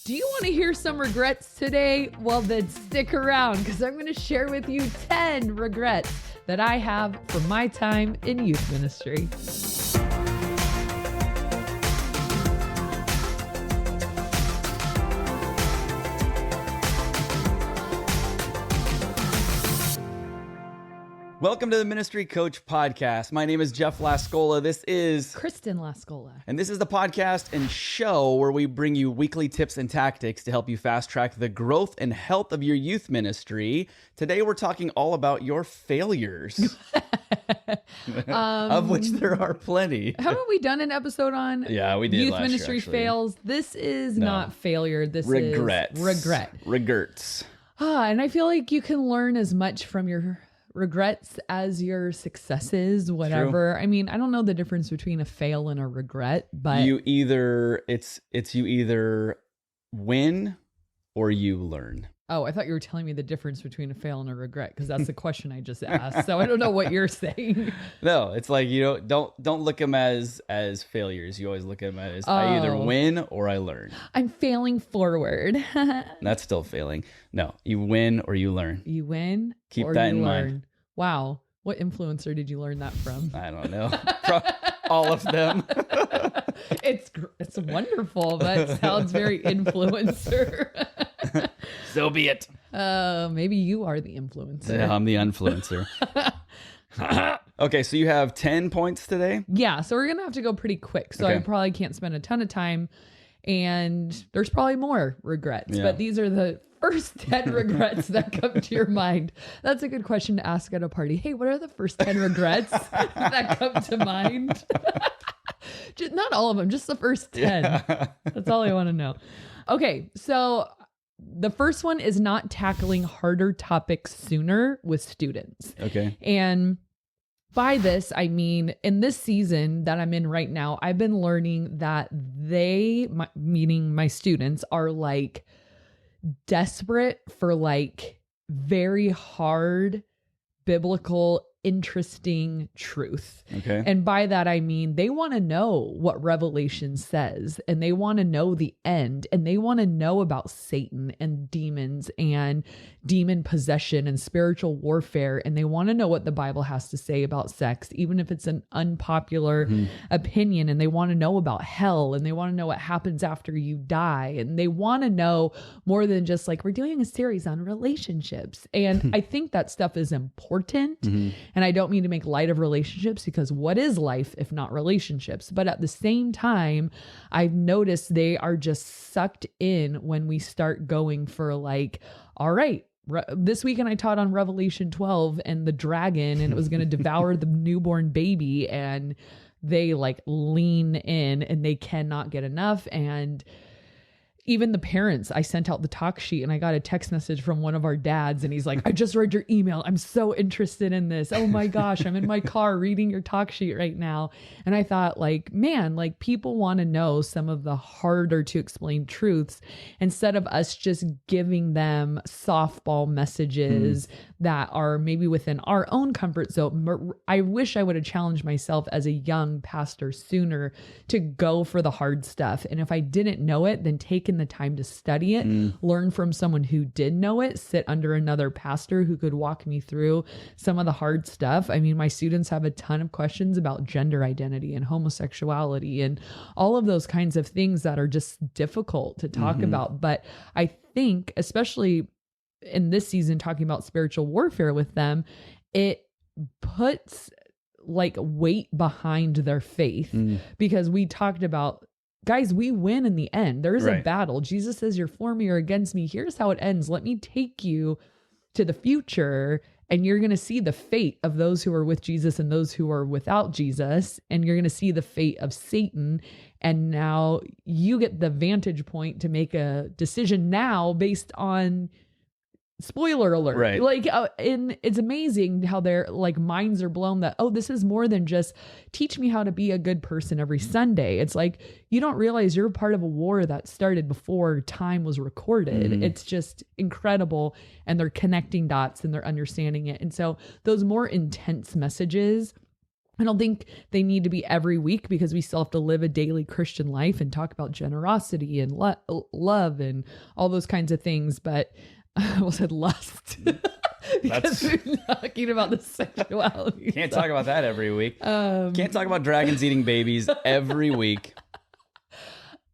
Do you want to hear some regrets today? Well, then stick around because I'm going to share with you 10 regrets that I have from my time in youth ministry. Welcome to the Ministry Coach Podcast. My name is Jeff Lascola. This is Kristen Lascola. And this is the podcast and show where we bring you weekly tips and tactics to help you fast track the growth and health of your youth ministry. Today, we're talking all about your failures, of which there are plenty. Haven't we done an episode on Yeah, we did youth last ministry year, fails? This is not failure. This Regrets. is regret. Regrets. And I feel like you can learn as much from your regrets as your successes, whatever. True. I mean, I don't know the difference between a fail and a regret, but You either win or you learn. oh, I thought you were telling me the difference between a fail and a regret because that's the question I just asked. So I don't know what you're saying. No, it's like don't look at them as failures. You always look at them as I either win or I learn. I'm failing forward. That's still failing. No, you win or you learn. You win. Keep or that you in learn. mind. Wow. What influencer did you learn that from? I don't know. All of them. It's wonderful, but sounds very influencer. So be it. Maybe you are the influencer. Yeah, I'm the influencer. Okay, so you have 10 points today? Yeah, so we're going to have to go pretty quick. So Okay. I probably can't spend a ton of time. And there's probably more regrets. Yeah. But these are the first 10 regrets that come to your mind. That's a good question to ask at a party. Hey, what are the first 10 regrets that come to mind? Not all of them, just the first 10. Yeah. That's all I want to know. Okay, so the first one is not tackling harder topics sooner with students. Okay. And by this, I mean, in this season that I'm in right now, I've been learning that meaning my students, are like desperate for like very hard, biblical, interesting truth. Okay. And by that, I mean, they want to know what Revelation says, and they want to know the end, and they want to know about Satan and demons and demon possession and spiritual warfare. And they want to know what the Bible has to say about sex, even if it's an unpopular opinion. And they want to know about hell, and they want to know what happens after you die. And they want to know more than just like, we're doing a series on relationships. And I think that stuff is important. And I don't mean to make light of relationships, because what is life if not relationships? But at the same time, I've noticed they are just sucked in when we start going for like, all right, this weekend I taught on Revelation 12 and the dragon, and it was going to devour the newborn baby. And they like lean in and they cannot get enough. And even the parents, I sent out the talk sheet and I got a text message from one of our dads, and he's like, I just read your email. I'm so interested in this. Oh my gosh, I'm in my car reading your talk sheet right now. And I thought like, man, like people want to know some of the harder to explain truths instead of us just giving them softball messages that are maybe within our own comfort zone. I wish I would have challenged myself as a young pastor sooner to go for the hard stuff. And if I didn't know it, then taking the time to study it, learn from someone who did know it, sit under another pastor who could walk me through some of the hard stuff. I mean, my students have a ton of questions about gender identity and homosexuality and all of those kinds of things that are just difficult to talk about. But I think, especially in this season, talking about spiritual warfare with them, it puts like weight behind their faith, because we talked about, guys, we win in the end. There is a battle. Jesus says, you're for me or against me. Here's how it ends. Let me take you to the future, and you're going to see the fate of those who are with Jesus and those who are without Jesus. And you're going to see the fate of Satan. And now you get the vantage point to make a decision now based on, spoiler alert, Right. Like, and it's amazing how their like minds are blown that, oh, this is more than just teach me how to be a good person every Sunday. It's like, you don't realize you're part of a war that started before time was recorded. It's just incredible. And they're connecting dots and they're understanding it. And so those more intense messages I don't think they need to be every week because we still have to live a daily Christian life and talk about generosity and love and all those kinds of things. But I almost said lust because we're talking about the sexuality. Can't talk about that every week. Can't talk about dragons eating babies every week.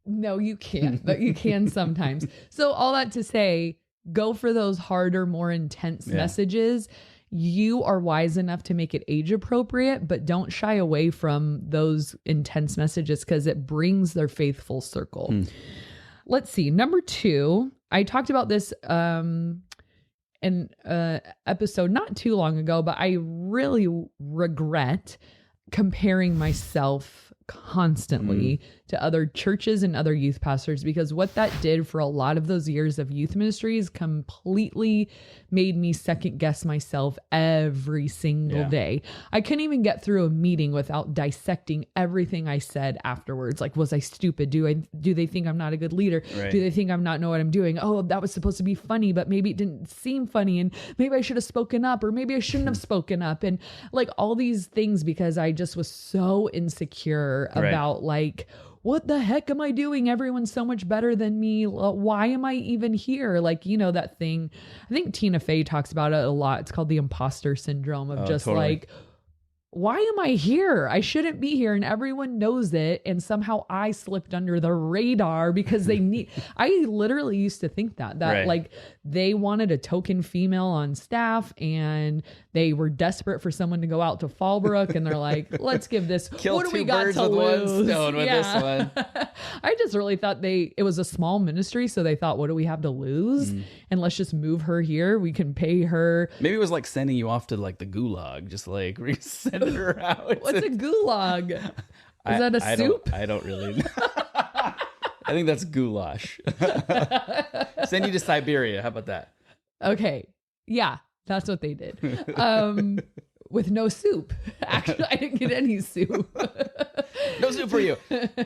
No, you can't, but you can sometimes. So all that to say, go for those harder, more intense messages. You are wise enough to make it age appropriate, but don't shy away from those intense messages because it brings their faith full circle. Let's see. Number 2, I talked about this in episode not too long ago, but I really regret comparing myself constantly to other churches and other youth pastors, because what that did for a lot of those years of youth ministries completely made me second guess myself every single day. I couldn't even get through a meeting without dissecting everything I said afterwards. Like, was I stupid? Do they think I'm not a good leader? Right. Do they think I'm not know what I'm doing? Oh, that was supposed to be funny, but maybe it didn't seem funny, and maybe I should have spoken up, or maybe I shouldn't have spoken up, and like all these things because I just was so insecure about like, what the heck am I doing? Everyone's so much better than me. Why am I even here? Like, you know, that thing, I think Tina Fey talks about it a lot. It's called the imposter syndrome of like, why am I here? I shouldn't be here. And everyone knows it. And somehow I slipped under the radar because I literally used to think that like they wanted a token female on staff and they were desperate for someone to go out to Fallbrook. And they're like, let's give this, kill what do 2 we got birds to with lose? 1 stone with this one. I just really thought it was a small ministry. So they thought, what do we have to lose? And let's just move her here. We can pay her. Maybe it was like sending you off to like the gulag, just like send her out. What's a gulag? Is that a soup? I don't really know. I think that's goulash. Send you to Siberia. How about that? Okay. Yeah, that's what they did. With no soup. Actually, I didn't get any soup. No soup for you.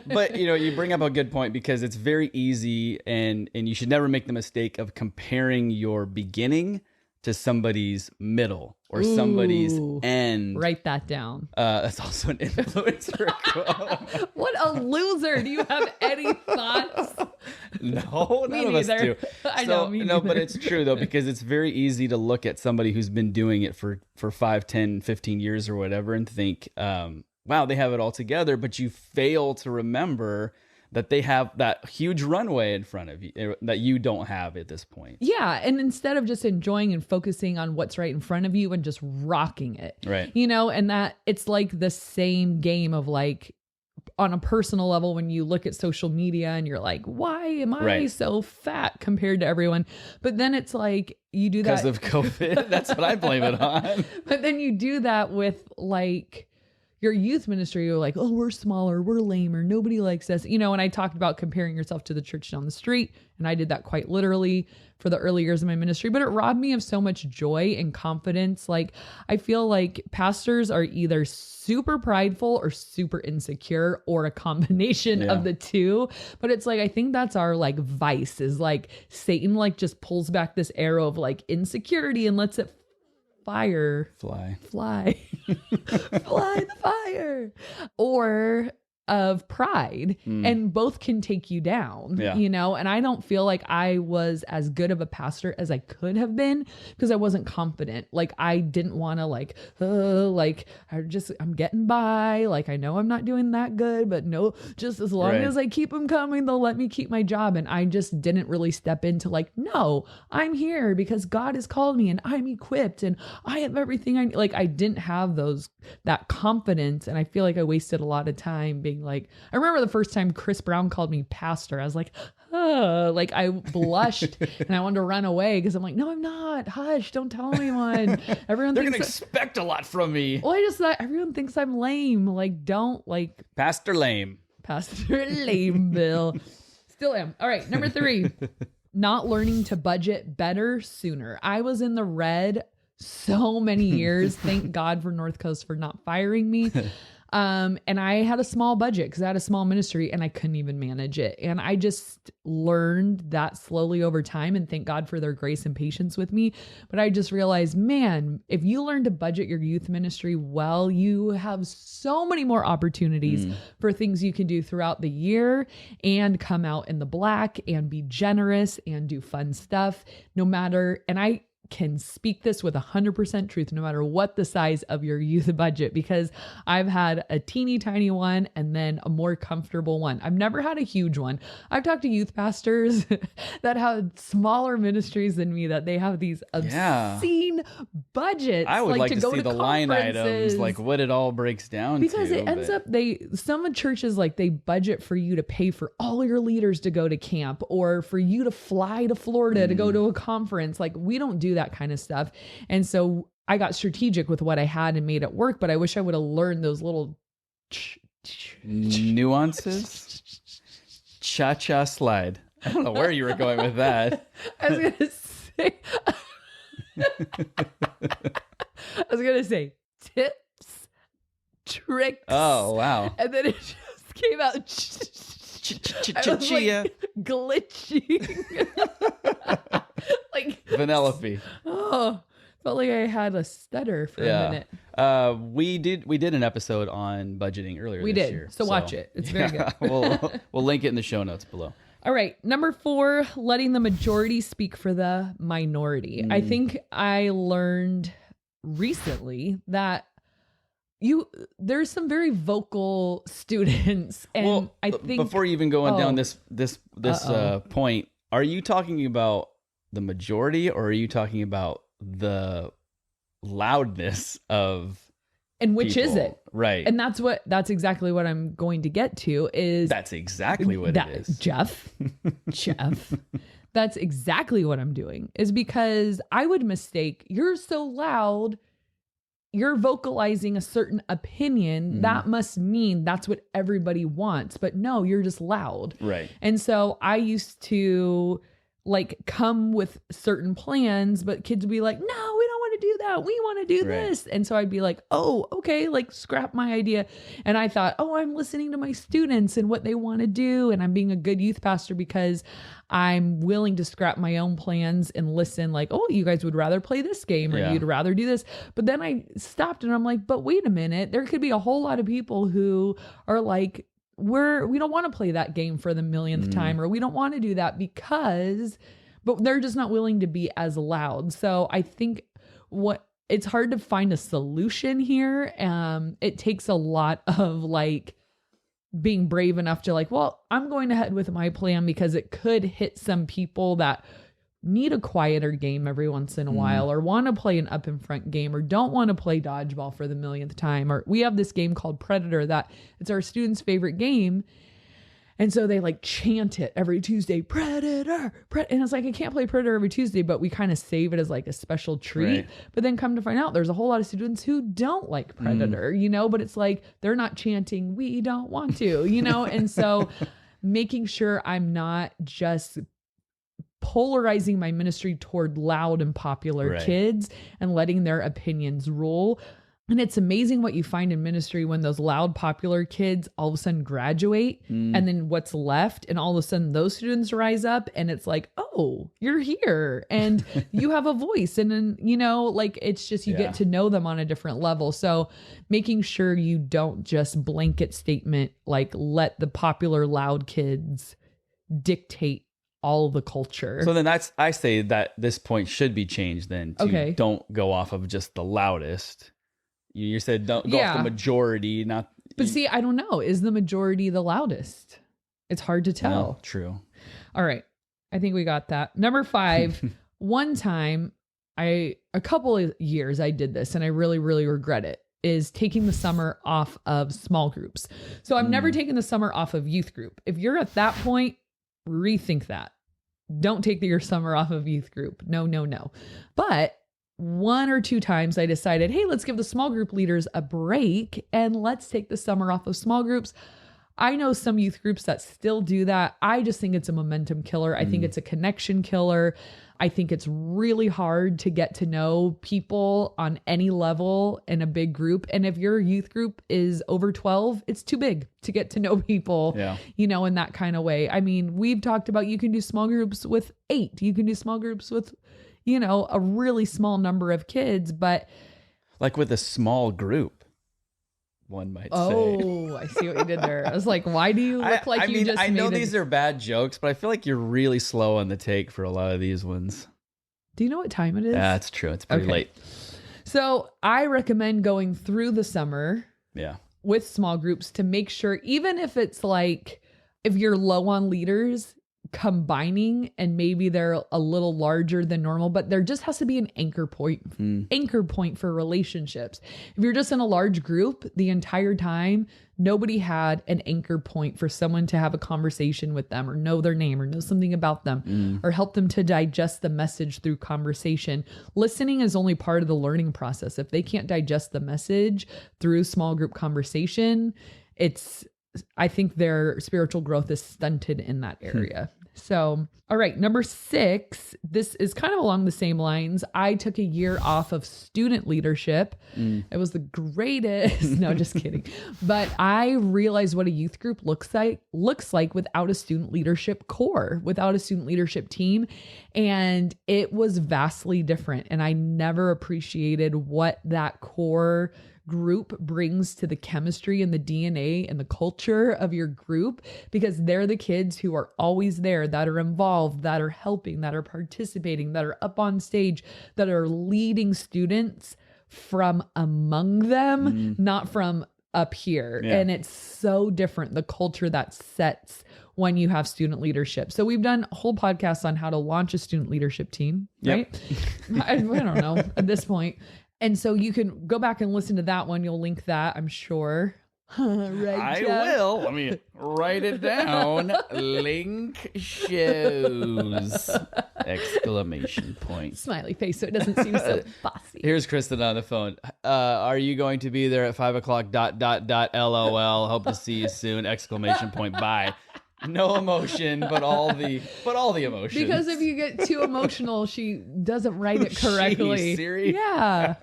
But, you know, you bring up a good point because it's very easy and you should never make the mistake of comparing your beginning to somebody's middle or somebody's end. Write that down. That's also an influencer quote. What a loser. Do you have any thoughts? No, none of us do. I know, me neither. But it's true though, because it's very easy to look at somebody who's been doing it for 5, 10, 15 years or whatever and think, wow, they have it all together, but you fail to remember that they have that huge runway in front of you that you don't have at this point. Yeah. And instead of just enjoying and focusing on what's right in front of you and just rocking it, right? You know, and that it's like the same game of like on a personal level, when you look at social media and you're like, why am I so fat compared to everyone? But then it's like you do that because of COVID. That's what I blame it on. But then you do that with like your youth ministry. You're like, oh, we're smaller, we're lamer, nobody likes us, you know. And I talked about comparing yourself to the church down the street, and I did that quite literally for the early years of my ministry, but it robbed me of so much joy and confidence. Like, I feel like pastors are either super prideful or super insecure or a combination of the two. But it's like, I think that's our like vice, is like Satan like just pulls back this arrow of like insecurity and lets it fly fly the fire, or of pride, and both can take you down, you know. And I don't feel like I was as good of a pastor as I could have been because I wasn't confident. Like, I didn't want to like I'm getting by, like I know I'm not doing that good, but no, just as long as I keep them coming, they'll let me keep my job. And I just didn't really step into like, no, I'm here because God has called me and I'm equipped and I have everything I like. I didn't have that confidence, and I feel like I wasted a lot of time being like, I remember the first time Chris Brown called me pastor, I was like, like I blushed and I wanted to run away because I'm like, no, I'm not. Hush, don't tell anyone. They're gonna expect a lot from me. Well, I just thought everyone thinks I'm lame. Like, don't like Pastor Lame, Bill. Still am. All right, number 3, not learning to budget better sooner. I was in the red so many years. Thank God for North Coast for not firing me. And I had a small budget because I had a small ministry and I couldn't even manage it. And I just learned that slowly over time, and thank God for their grace and patience with me. But I just realized, man, if you learn to budget your youth ministry well, you have so many more opportunities for things you can do throughout the year and come out in the black and be generous and do fun stuff no matter. And I can speak this with 100% truth, no matter what the size of your youth budget, because I've had a teeny tiny one and then a more comfortable one. I've never had a huge one. I've talked to youth pastors that have smaller ministries than me, that they have these obscene budgets. I would like to go see the line items, like what it all breaks down because to. It ends up, some churches, like, they budget for you to pay for all your leaders to go to camp or for you to fly to Florida to go to a conference. Like, we don't do that kind of stuff. And so I got strategic with what I had and made it work, but I wish I would have learned those little nuances. Cha-cha slide. I don't know where you were going with that. I was gonna say tips, tricks. Oh, wow. And then it just came out I was like glitching. Like Vanellope. Oh, felt like I had a stutter for a minute. We did an episode on budgeting earlier this year. So watch it. It's very good. We'll link it in the show notes below. All right. Number 4, letting the majority speak for the minority. I think I learned recently that there's some very vocal students, and I think before you even going down this point, are you talking about the majority, or are you talking about the loudness of and which people? Is it? Right. And that's exactly what I'm going to get to is that's exactly what it is. Jeff, that's exactly what I'm doing, is because I would mistake, you're so loud, you're vocalizing a certain opinion. That must mean that's what everybody wants. But no, you're just loud. Right. And so I used to like come with certain plans, but kids would be like, no, we don't want to do that. We want to do this. And so I'd be like, oh, okay, like scrap my idea. And I thought, oh, I'm listening to my students and what they want to do. And I'm being a good youth pastor because I'm willing to scrap my own plans and listen, like, oh, you guys would rather play this game or you'd rather do this. But then I stopped and I'm like, but wait a minute, there could be a whole lot of people who are like, we don't want to play that game for the millionth time, or we don't want to do that but they're just not willing to be as loud. So I think it's hard to find a solution here. It takes a lot of like being brave enough to like, well, I'm going ahead with my plan because it could hit some people that need a quieter game every once in a while, or want to play an up in front game, or don't want to play dodgeball for the millionth time. Or we have this game called Predator that it's our students' favorite game. And so they like chant it every Tuesday, Predator. And it's like, I can't play Predator every Tuesday, but we kind of save it as like a special treat. Right. But then come to find out there's a whole lot of students who don't like Predator, but it's like, they're not chanting, we don't want to, And so making sure I'm not just polarizing my ministry toward loud and popular kids and letting their opinions rule. And it's amazing what you find in ministry when those loud, popular kids all of a sudden graduate and then what's left, and all of a sudden those students rise up and it's like, oh, you're here and you have a voice. And then, like it's just, you get to know them on a different level. So making sure you don't just blanket statement, like let the popular loud kids dictate all the culture. So then I say that this point should be changed then to don't go off of just the loudest. You said don't go off the majority, not. But see, I don't know. Is the majority the loudest? It's hard to tell. No, true. All right. I think we got that. Number 5, one time, a couple of years I did this and I really, really regret it, is taking the summer off of small groups. So I've never taken the summer off of youth group. If you're at that point, rethink that. Don't take your summer off of youth group. No. But 1 or 2 times I decided, hey, let's give the small group leaders a break and let's take the summer off of small groups. I know some youth groups that still do that. I just think it's a momentum killer. I think it's a connection killer. I think it's really hard to get to know people on any level in a big group. And if your youth group is over 12, it's too big to get to know people, you know, in that kind of way. I mean, we've talked about you can do small groups with 8. You can do small groups with, you know, a really small number of kids, but like with a small group, one might say. Oh, I see what you did there. I was like, why do you look like you just I know made these are bad jokes, but I feel like you're really slow on the take for a lot of these ones. Do you know what time it is? That's true. It's pretty late. So I recommend going through the summer with small groups to make sure, even if it's like, if you're low on leaders, combining and maybe they're a little larger than normal, but there just has to be an anchor point for relationships. If you're just in a large group the entire time, nobody had an anchor point for someone to have a conversation with them or know their name or know something about them or help them to digest the message through conversation. Listening is only part of the learning process. If they can't digest the message through small group conversation, I think their spiritual growth is stunted in that area. So, all right, number 6, this is kind of along the same lines. I took a year off of student leadership. It was the greatest. No, just kidding. But I realized what a youth group looks like without a student leadership core, without a student leadership team. And it was vastly different. And I never appreciated what that core group brings to the chemistry and the DNA and the culture of your group, because they're the kids who are always there, that are involved, that are helping, that are participating, that are up on stage, that are leading students from among them, not from up here. And it's so different, the culture that sets when you have student leadership. So we've done a whole podcast on how to launch a student leadership team, right? I don't know at this point. And so you can go back and listen to that one. You'll link that, I'm sure. Right, I Jeff? will. Let me write it down. Link shows! Exclamation point. Smiley face, so it doesn't seem so bossy. Here's Kristen on the phone. Are you going to be there at 5:00? ... LOL. Hope to see you soon! Exclamation point. Bye. No emotion, but all the emotions. Because if you get too emotional, she doesn't write it correctly. Siri? Yeah.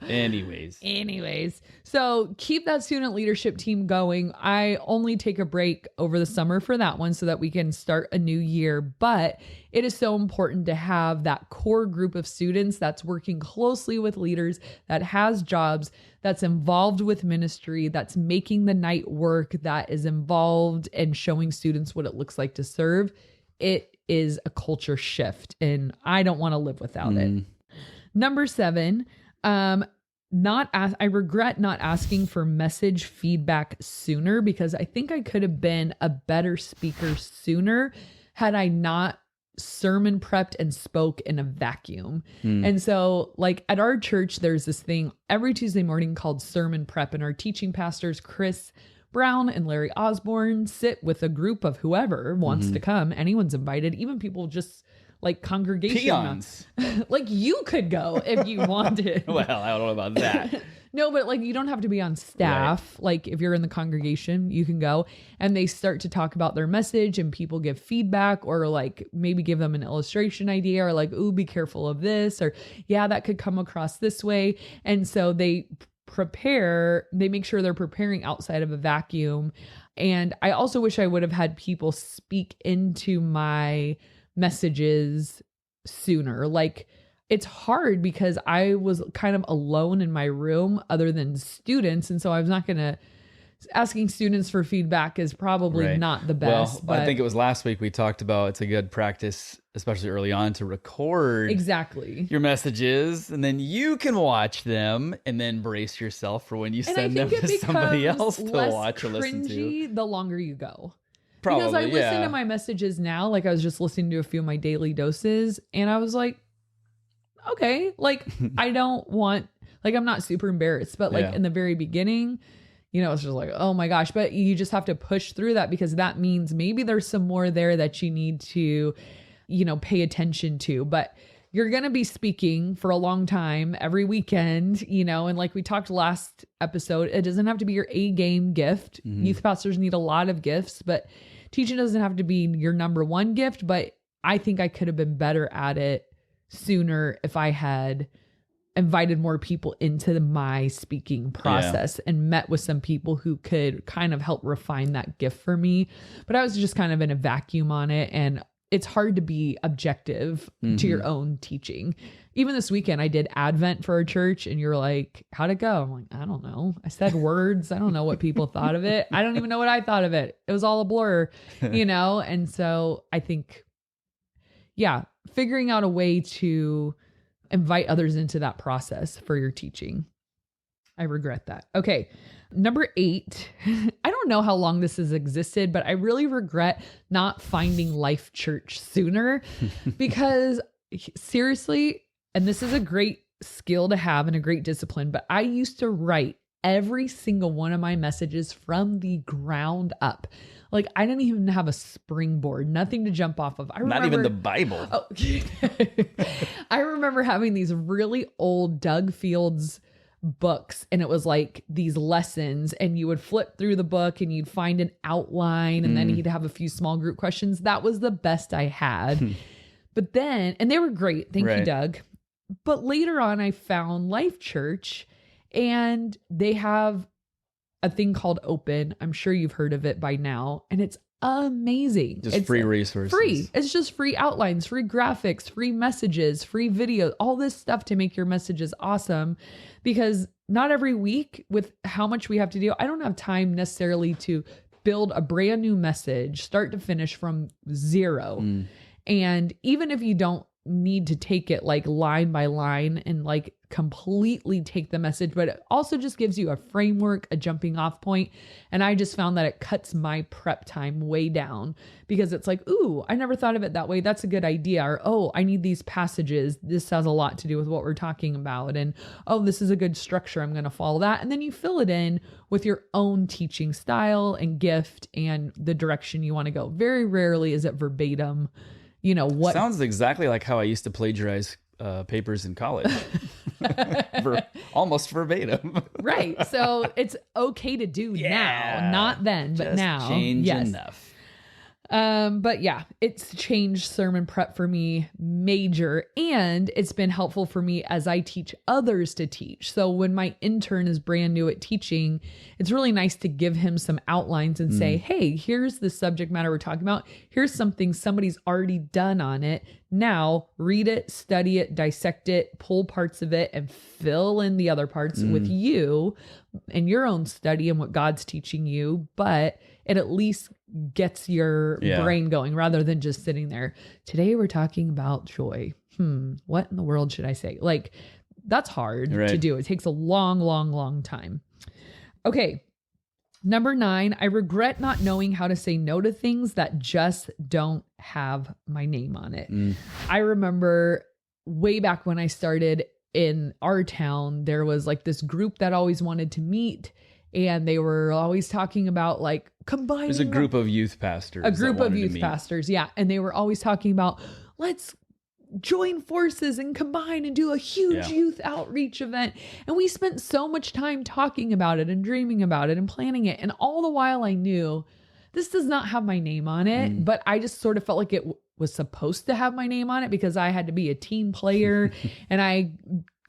Anyways. So keep that student leadership team going. I only take a break over the summer for that one so that we can start a new year. But it is so important to have that core group of students that's working closely with leaders, that has jobs, that's involved with ministry, that's making the night work, that is involved and showing students what it looks like to serve. It is a culture shift, and I don't want to live without it. Number 7, I regret not asking for message feedback sooner, because I think I could have been a better speaker sooner had I not sermon prepped and spoke in a vacuum. And so like at our church, there's this thing every Tuesday morning called sermon prep, and our teaching pastors, Chris Brown and Larry Osborne, sit with a group of whoever wants to come. Anyone's invited, even people just like congregation. Peons. Like you could go if you wanted. Well, I don't know about that. No, but like you don't have to be on staff. Right. Like if you're in the congregation, you can go, and they start to talk about their message, and people give feedback, or like maybe give them an illustration idea, or like, ooh, be careful of this, or yeah, that could come across this way. And so they make sure they're preparing outside of a vacuum. And I also wish I would have had people speak into my messages sooner. Like it's hard because I was kind of alone in my room other than students. And so I was not going to, asking students for feedback is probably not the best. Well, but I think it was last week we talked about it's a good practice, especially early on, to record your messages, and then you can watch them and then brace yourself for when you send them to somebody else to watch or listen to. The longer you go. Probably, because I listen to my messages now, like I was just listening to a few of my daily doses, and I was like, okay, like I don't want, like I'm not super embarrassed, but like in the very beginning, you know, it's just like, oh my gosh, but you just have to push through that, because that means maybe there's some more there that you need to, you know, pay attention to. But you're going to be speaking for a long time every weekend, and like we talked last episode, it doesn't have to be your A game gift. Youth pastors need a lot of gifts, but teaching doesn't have to be your number one gift. But I think I could have been better at it sooner if I had invited more people into my speaking process and met with some people who could kind of help refine that gift for me. But I was just kind of in a vacuum on it, and it's hard to be objective to your own teaching. Even this weekend, I did Advent for a church, and you're like, how'd it go? I'm like, I don't know. I said words. I don't know what people thought of it. I don't even know what I thought of it. It was all a blur, And so I think, figuring out a way to invite others into that process for your teaching. I regret that. Okay. Number 8, I don't know how long this has existed, but I really regret not finding Life Church sooner because seriously, and this is a great skill to have and a great discipline, but I used to write every single one of my messages from the ground up. Like I didn't even have a springboard, nothing to jump off of. Not even the Bible. Oh, I remember having these really old Doug Fields books, and it was like these lessons, and you would flip through the book and you'd find an outline, and then he'd have a few small group questions. That was the best I had. But then, and they were great. Thank you, Doug. But later on, I found Life Church, and they have a thing called Open. I'm sure you've heard of it by now, and it's amazing. It's free resources. Free. It's just free outlines, free graphics, free messages, free video, all this stuff to make your messages awesome. Because not every week, with how much we have to do, I don't have time necessarily to build a brand new message, start to finish from zero. And even if you don't need to take it like line by line and like completely take the message, but it also just gives you a framework, a jumping off point. And I just found that it cuts my prep time way down because it's like, ooh, I never thought of it that way. That's a good idea. Or, oh, I need these passages. This has a lot to do with what we're talking about. And, oh, this is a good structure. I'm going to follow that. And then you fill it in with your own teaching style and gift and the direction you want to go. Very rarely is it verbatim. What sounds exactly like how I used to plagiarize papers in college. Almost verbatim. Right. So it's okay to do now, not then, but just now. Change enough. But yeah, it's changed sermon prep for me major, and it's been helpful for me as I teach others to teach. So when my intern is brand new at teaching, it's really nice to give him some outlines and say, hey, here's the subject matter we're talking about. Here's something somebody's already done on it. Now read it, study it, dissect it, pull parts of it, and fill in the other parts with you and your own study and what God's teaching you. But it at least gets your brain going rather than just sitting there. Today we're talking about joy. What in the world should I say? Like, that's hard to do. It takes a long, long, long time. Okay. Number 9, I regret not knowing how to say no to things that just don't have my name on it. I remember way back when I started in our town, there was like this group that always wanted to meet, and they were always talking about like combining. There's a group of youth pastors. A group of youth pastors, yeah. And they were always talking about, let's join forces and combine and do a huge youth outreach event. And we spent so much time talking about it and dreaming about it and planning it. And all the while I knew this does not have my name on it, but I just sort of felt like it was supposed to have my name on it because I had to be a team player and I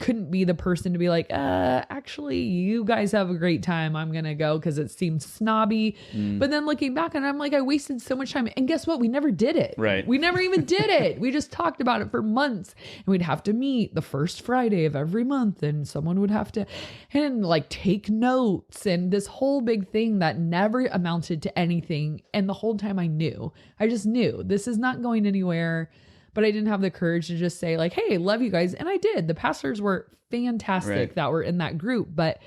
couldn't be the person to be like, actually, you guys have a great time. I'm going to go because it seemed snobby. But then looking back and I'm like, I wasted so much time. And guess what? We never did it. Right. We never even did it. We just talked about it for months, and we'd have to meet the first Friday of every month, and someone would have to and like take notes and this whole big thing that never amounted to anything. And the whole time I just knew this is not going anywhere. But I didn't have the courage to just say like, hey, love you guys. And I did. The pastors were fantastic that were in that group, but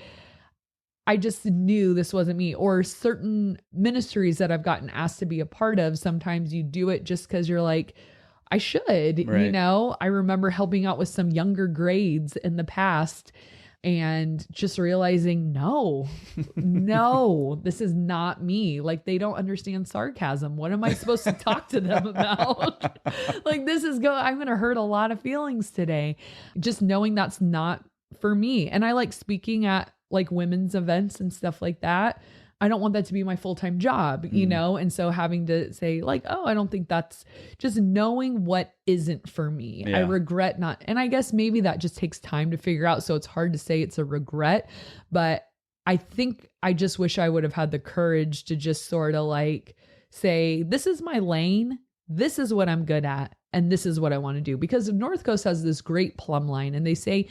I just knew this wasn't me. Or certain ministries that I've gotten asked to be a part of, sometimes you do it just because you're like, I should, I remember helping out with some younger grades in the past And just realizing, no, this is not me. Like, they don't understand sarcasm. What am I supposed to talk to them about? Like, I'm going to hurt a lot of feelings today. Just knowing that's not for me. And I like speaking at like women's events and stuff like that. I don't want that to be my full-time job, you know? And so having to say like, oh, I don't think that's, just knowing what isn't for me. I regret not. And I guess maybe that just takes time to figure out. So it's hard to say it's a regret, but I think I just wish I would have had the courage to just sort of like say, this is my lane. This is what I'm good at. And this is what I want to do. Because North Coast has this great plumb line, and they say,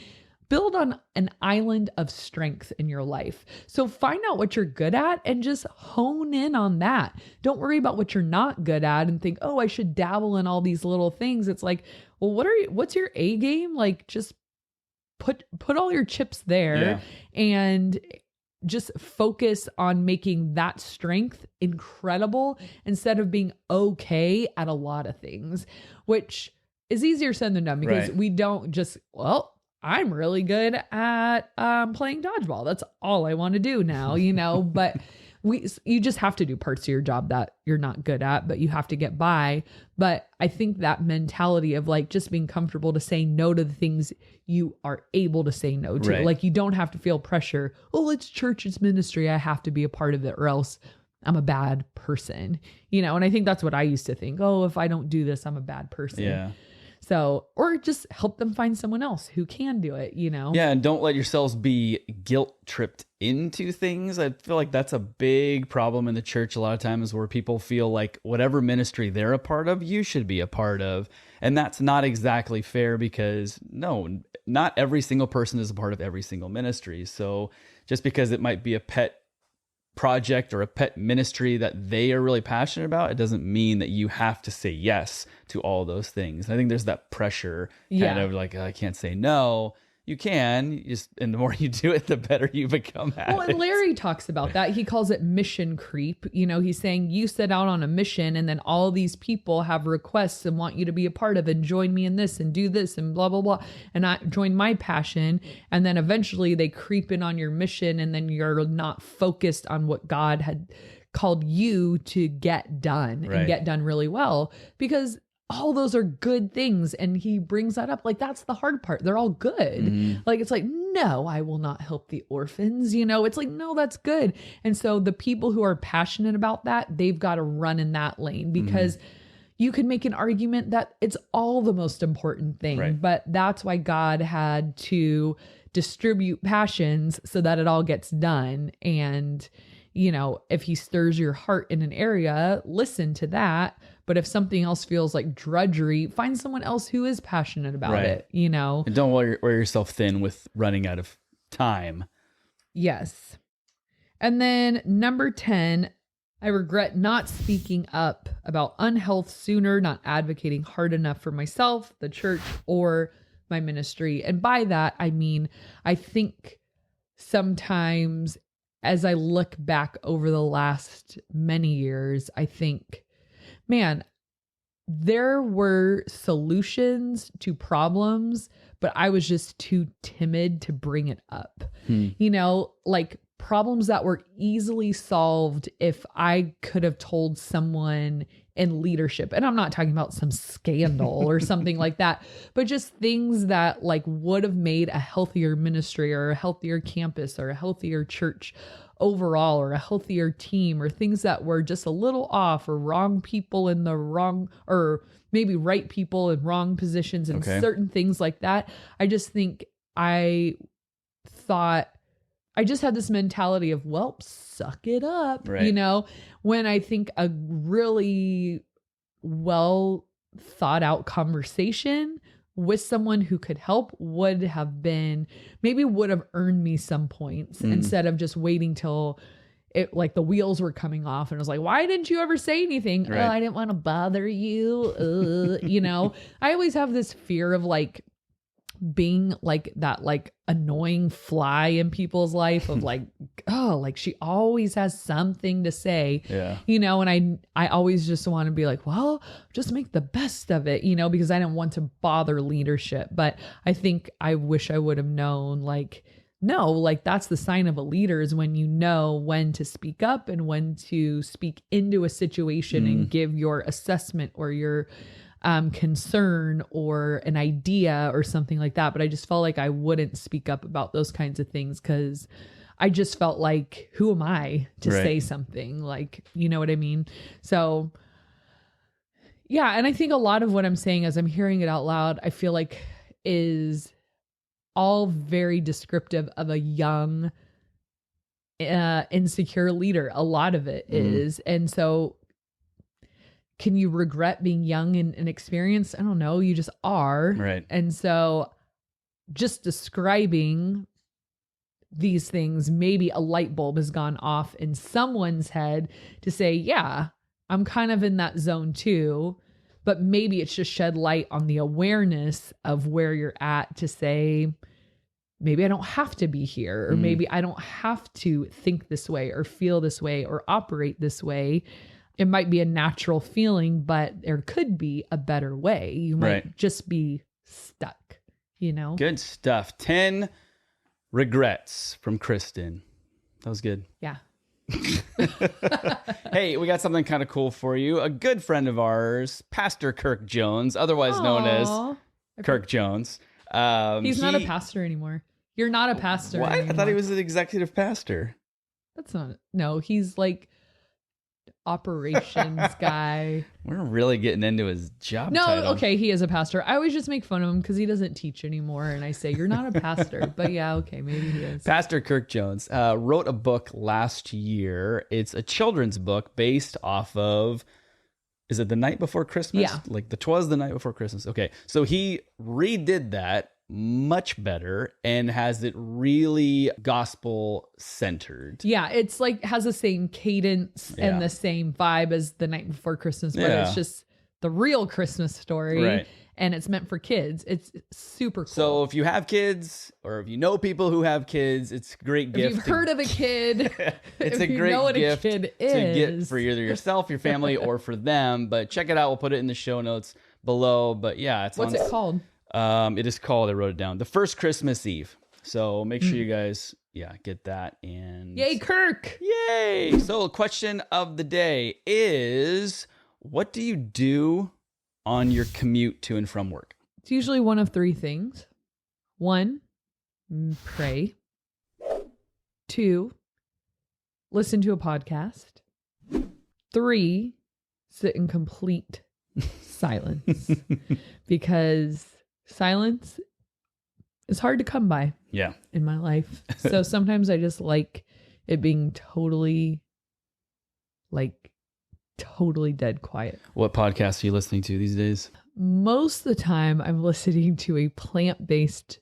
build on an island of strength in your life. So find out what you're good at and just hone in on that. Don't worry about what you're not good at and think, oh, I should dabble in all these little things. It's like, well, what's your A game? Like, just put all your chips there and just focus on making that strength incredible instead of being okay at a lot of things, which is easier said than done, because we don't just, well, I'm really good at playing dodgeball. That's all I want to do now, you know, but you just have to do parts of your job that you're not good at, but you have to get by. But I think that mentality of like just being comfortable to say no to the things you are able to say no to. Like, you don't have to feel pressure. Oh, it's church, it's ministry. I have to be a part of it or else I'm a bad person, you know? And I think that's what I used to think. Oh, if I don't do this, I'm a bad person. Yeah. So, or just help them find someone else who can do it, you know? Yeah. And don't let yourselves be guilt tripped into things. I feel like that's a big problem in the church a lot of times, where people feel like whatever ministry they're a part of, you should be a part of. And that's not exactly fair, because no, not every single person is a part of every single ministry. So just because it might be a pet project or a pet ministry that they are really passionate about, it doesn't mean that you have to say yes to all those things. And I think there's that pressure kind of like, I can't say no. You can, and the more you do it, the better you become at it. And Larry talks about that. He calls it mission creep. You know, he's saying you set out on a mission, and then all these people have requests and want you to be a part of it, and join me in this and do this and blah, blah, blah. And I join my passion. And then eventually they creep in on your mission, and then you're not focused on what God had called you to get done and get done really well, because all those are good things. And he brings that up. Like, that's the hard part. They're all good. Like, it's like, no, I will not help the orphans. You know, it's like, no, that's good. And so the people who are passionate about that, they've got to run in that lane, because you could make an argument that it's all the most important thing, but that's why God had to distribute passions so that it all gets done. And, you know, if he stirs your heart in an area, listen to that. But if something else feels like drudgery, find someone else who is passionate about it, you know? And don't wear yourself thin with running out of time. Yes. And then number 10, I regret not speaking up about unhealth sooner, not advocating hard enough for myself, the church, or my ministry. And by that, I mean, I think sometimes as I look back over the last many years, I think, man, there were solutions to problems, but I was just too timid to bring it up. You know, like problems that were easily solved if I could have told someone in leadership. And I'm not talking about some scandal or something like that, but just things that like would have made a healthier ministry or a healthier campus or a healthier church overall, or a healthier team, or things that were just a little off, or wrong people in the wrong, or maybe right people in wrong positions and certain things like that. I just think I just had this mentality of, well, suck it up, you know, when I think a really well thought out conversation with someone who could help would have earned me some points instead of just waiting till it, like the wheels were coming off and I was like, why didn't you ever say anything? Oh, I didn't want to bother you. You know, I always have this fear of like being like that, like annoying fly in people's life of like, oh, like she always has something to say, you know, and I always just want to be like, well, just make the best of it, you know, because I didn't want to bother leadership. But I think I wish I would have known, like, no, like that's the sign of a leader is when you know when to speak up and when to speak into a situation and give your assessment or your concern or an idea or something like that. But I just felt like I wouldn't speak up about those kinds of things because I just felt like, who am I to say something? Like, you know what I mean? So yeah. And I think a lot of what I'm saying as I'm hearing it out loud, I feel like is all very descriptive of a young, insecure leader. A lot of it is. And so can you regret being young and inexperienced? I don't know. You just are. Right. And so just describing these things, maybe a light bulb has gone off in someone's head to say, yeah, I'm kind of in that zone too. But maybe it's just shed light on the awareness of where you're at to say, maybe I don't have to be here, or maybe I don't have to think this way or feel this way or operate this way. It might be a natural feeling, but there could be a better way. You might just be stuck, you know? Good stuff. 10 regrets from Kristen. That was good. Yeah. Hey, we got something kind of cool for you. A good friend of ours, Pastor Kirk Jones, otherwise known as Kirk Jones. He's not a pastor anymore. You're not a pastor What? anymore. I thought he was an executive pastor. That's not. No, he's like operations guy. We're really getting into his job No, title. okay, he is a pastor. I always just make fun of him because he doesn't teach anymore, and I say, you're not a pastor. But yeah, okay, maybe he is. Pastor Kirk Jones wrote a book last year. It's a children's book based off of, is it The Night Before Christmas? Yeah. Like 'Twas the Night Before Christmas. Okay, so he redid that much better and has it really gospel centered. Yeah, it's like has the same cadence and the same vibe as The Night Before Christmas, but it's just the real Christmas story. Right. And it's meant for kids. It's super cool. So if you have kids or if you know people who have kids, it's a great gift. If you've heard of a kid, it's if a you great know what gift a kid is. to get for either yourself, your family, or for them. But check it out. We'll put it in the show notes below. But yeah, it's What's it called? It is called, I wrote it down, The First Christmas Eve. So make sure you guys, get that. And Yay, Kirk! Yay! So question of the day is, what do you do on your commute to and from work? It's usually one of three things. 1, pray. 2, listen to a podcast. 3, sit in complete silence. Because silence is hard to come by in my life. So sometimes I just like it being totally dead quiet. What podcast are you listening to these days? Most of the time I'm listening to a plant-based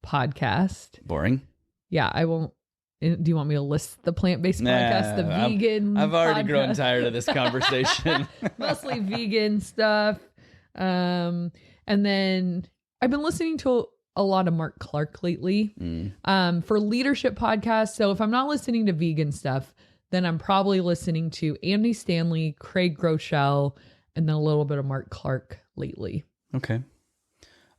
podcast. Boring. Yeah, I won't. Do you want me to list the plant-based podcast? The vegan I've already podcast? grown tired of this conversation. Mostly vegan stuff. And then I've been listening to a lot of Mark Clark lately for leadership podcasts. So if I'm not listening to vegan stuff, then I'm probably listening to Andy Stanley, Craig Groeschel, and then a little bit of Mark Clark lately. Okay.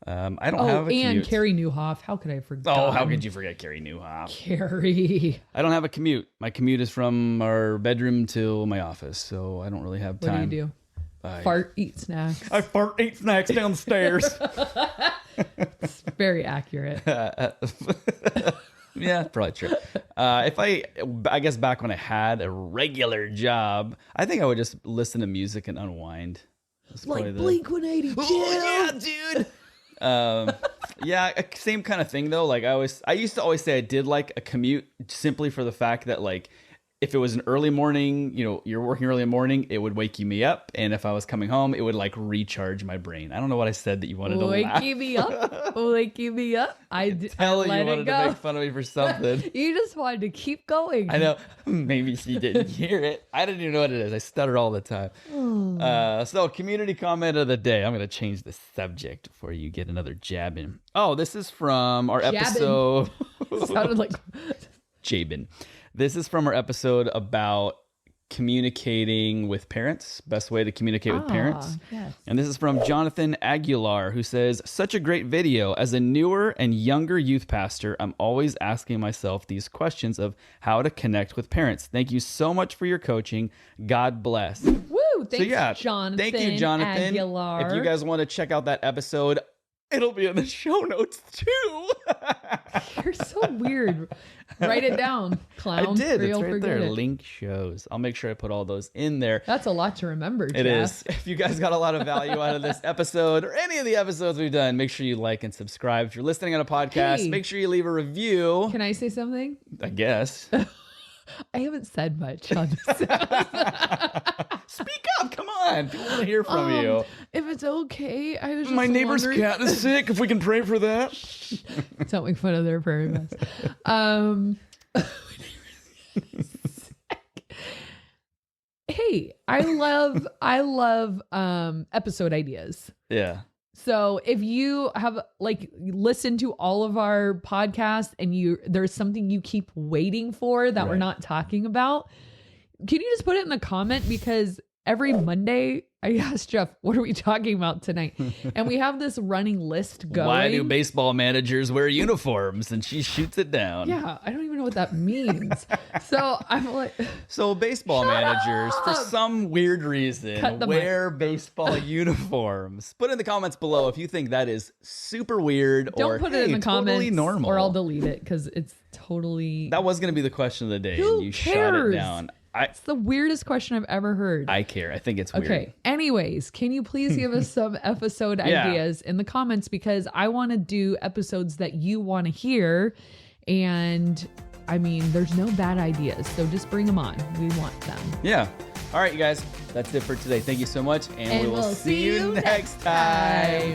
I don't have a commute. And Carrie Newhoff. How could I forget? Oh, how could you forget Carrie Newhoff? Carrie. I don't have a commute. My commute is from our bedroom to my office, so I don't really have time. What do you do? Fart, eat snacks. I fart, eat snacks down the stairs. It's very accurate. Yeah, probably true. If I guess back when I had a regular job, I think I would just listen to music and unwind. That's like Blink-182. Oh, yeah, dude. Yeah, same kind of thing though. Like I used to always say I did like a commute simply for the fact that like if it was an early morning, you're working early in the morning, it would wake me up. And if I was coming home, it would like recharge my brain. I don't know what I said that you wanted to laugh. Wake me up. Wake me up. I Tell let you wanted to make fun of me for something. You just wanted to keep going. I know. Maybe she didn't hear it. I didn't even know what it is. I stutter all the time. So community comment of the day. I'm going to change the subject before you get another jab in. Oh, this is from our episode. Sounded like Jabin. This is from our episode about communicating with parents, best way to communicate with parents. Yes. And this is from Jonathan Aguilar, who says, such a great video. As a newer and younger youth pastor, I'm always asking myself these questions of how to connect with parents. Thank you so much for your coaching. God bless. Woo! Thanks, Jonathan. Thank you, Jonathan. Aguilar. If you guys want to check out that episode, it'll be in the show notes too. You're so weird. Write it down, clown. I did. It's right there. Link shows. I'll make sure I put all those in there. That's a lot to remember, Jeff. It is. If you guys got a lot of value out of this episode or any of the episodes we've done, make sure you like and subscribe. If you're listening on a podcast, make sure you leave a review. Can I say something? I guess. I haven't said much on this. Speak up. Come on. People want to hear from you. If it's okay, I was just My neighbor's wondering. cat is sick. If we can pray for that. Don't make fun of their prairie best. Hey, I love episode ideas. Yeah. So if you have listened to all of our podcasts and there's something you keep waiting for that we're not talking about, can you just put it in the comment? Because every Monday I ask Jeff, what are we talking about tonight? And we have this running list going. Why do baseball managers wear uniforms? And she shoots it down. Yeah, I don't even know what that means. So I'm like, so baseball managers, for some weird reason, wear baseball uniforms. Put in the comments below if you think that is super weird don't put it in the comments totally normal. Or I'll delete it because it's totally. That was going to be the question of the day. Who and you cares? shot it down. It's the weirdest question I've ever heard. I care. I think it's weird. Okay. Anyways, can you please give us some episode ideas in the comments? Because I want to do episodes that you want to hear. And I mean, there's no bad ideas. So just bring them on. We want them. Yeah. All right, you guys. That's it for today. Thank you so much. And we will see you next time.